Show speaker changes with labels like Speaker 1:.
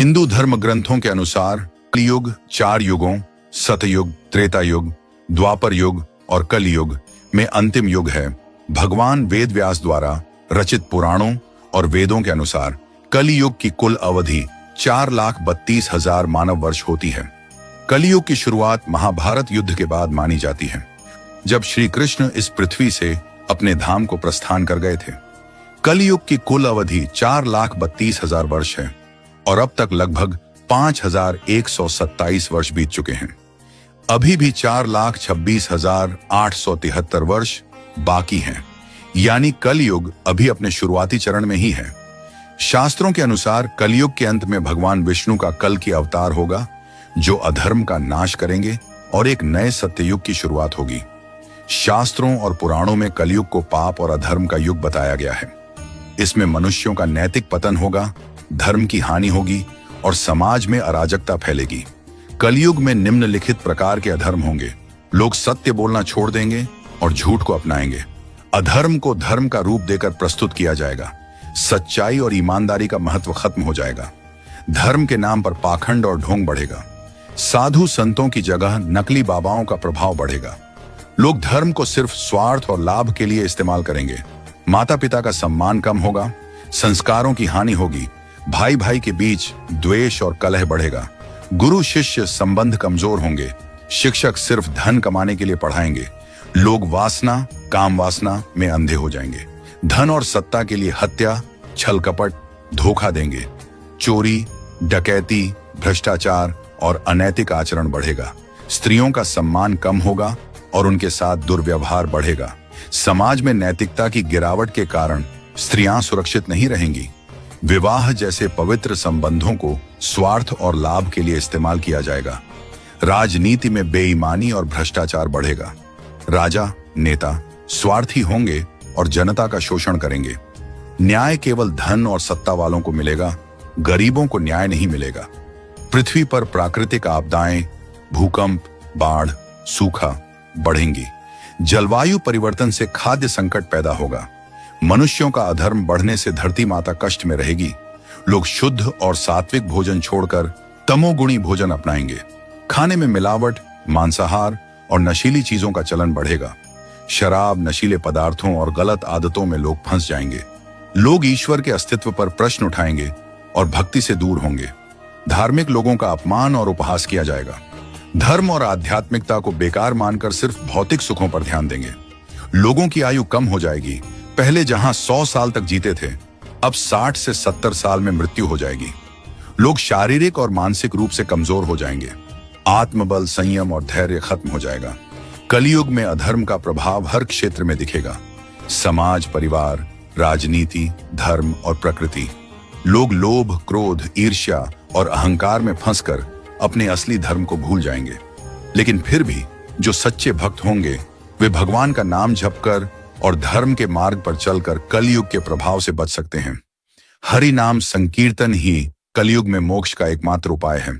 Speaker 1: हिंदू धर्म ग्रंथों के अनुसार कलियुग 4 युगों सतयुग, त्रेता युग, द्वापर युग और कलयुग में अंतिम युग है। भगवान वेद व्यास द्वारा रचित पुराणों और वेदों के अनुसार कलियुग की कुल अवधि 4,32,000 मानव वर्ष होती है। कलियुग की शुरुआत महाभारत युद्ध के बाद मानी जाती है, जब श्री कृष्ण इस पृथ्वी से अपने धाम को प्रस्थान कर गए थे। कलियुग की कुल अवधि 4,32,000 वर्ष है और अब तक लगभग 5,127 वर्ष बीत चुके हैं। अभी भी 4,26,873 वर्ष बाकी हैं, यानी कलयुग अभी अपने शुरुआती चरण में ही है। शास्त्रों के अनुसार कलयुग के अंत में भगवान विष्णु का कल की अवतार होगा, जो अधर्म का नाश करेंगे और एक नए सत्ययुग की शुरुआत होगी। शास्त्रों और पुराणों में कलयुग को पाप और अधर्म का युग बताया गया है। इसमें मनुष्यों का नैतिक पतन होगा, धर्म की हानि होगी और समाज में अराजकता फैलेगी। कलयुग में निम्नलिखित प्रकार के अधर्म होंगे। लोग सत्य बोलना छोड़ देंगे और झूठ को अपनाएंगे। अधर्म को धर्म का रूप देकर प्रस्तुत किया जाएगा। सच्चाई और ईमानदारी का महत्व खत्म हो जाएगा। धर्म के नाम पर पाखंड और ढोंग बढ़ेगा। साधु संतों की जगह नकली बाबाओं का प्रभाव बढ़ेगा। लोग धर्म को सिर्फ स्वार्थ और लाभ के लिए इस्तेमाल करेंगे। माता पिता का सम्मान कम होगा, संस्कारों की हानि होगी, भाई भाई के बीच द्वेष और कलह बढ़ेगा। गुरु शिष्य संबंध कमजोर होंगे। शिक्षक सिर्फ धन कमाने के लिए पढ़ाएंगे। लोग वासना, काम वासना में अंधे हो जाएंगे। धन और सत्ता के लिए हत्या, छल कपट, धोखा देंगे। चोरी, डकैती, भ्रष्टाचार और अनैतिक आचरण बढ़ेगा। स्त्रियों का सम्मान कम होगा और उनके साथ दुर्व्यवहार बढ़ेगा। समाज में नैतिकता की गिरावट के कारण स्त्रियां सुरक्षित नहीं रहेंगी। विवाह जैसे पवित्र संबंधों को स्वार्थ और लाभ के लिए इस्तेमाल किया जाएगा। राजनीति में बेईमानी और भ्रष्टाचार बढ़ेगा। राजा, नेता स्वार्थी होंगे और जनता का शोषण करेंगे। न्याय केवल धन और सत्ता वालों को मिलेगा, गरीबों को न्याय नहीं मिलेगा। पृथ्वी पर प्राकृतिक आपदाएं, भूकंप, बाढ़, सूखा बढ़ेंगी। जलवायु परिवर्तन से खाद्य संकट पैदा होगा। मनुष्यों का अधर्म बढ़ने से धरती माता कष्ट में रहेगी। लोग शुद्ध और सात्विक भोजन छोड़कर तमोगुणी भोजन अपनाएंगे। खाने में मिलावट, मांसाहार और नशीली चीजों का चलन बढ़ेगा। शराब, नशीले पदार्थों और गलत आदतों में लोग फंस जाएंगे। लोग ईश्वर के अस्तित्व पर प्रश्न उठाएंगे और भक्ति से दूर होंगे। धार्मिक लोगों का अपमान और उपहास किया जाएगा। धर्म और आध्यात्मिकता को बेकार मानकर सिर्फ भौतिक सुखों पर ध्यान देंगे। लोगों की आयु कम हो जाएगी। पहले जहां 100 साल तक जीते थे, अब 60 से 70 साल में मृत्यु हो जाएगी। लोग शारीरिक और मानसिक रूप से कमजोर हो जाएंगे। आत्मबल, संयम और धैर्य खत्म हो जाएगा। कलयुग में अधर्म का प्रभाव हर क्षेत्र में दिखेगा। समाज, परिवार, राजनीति, धर्म और प्रकृति। लोग लोभ, क्रोध, ईर्ष्या और अहंकार में फंसकर अपने असली धर्म को भूल जाएंगे। लेकिन फिर भी जो सच्चे भक्त होंगे, वे भगवान का नाम जपकर और धर्म के मार्ग पर चलकर कलयुग के प्रभाव से बच सकते हैं। हरि नाम संकीर्तन ही कलयुग में मोक्ष का एकमात्र उपाय है।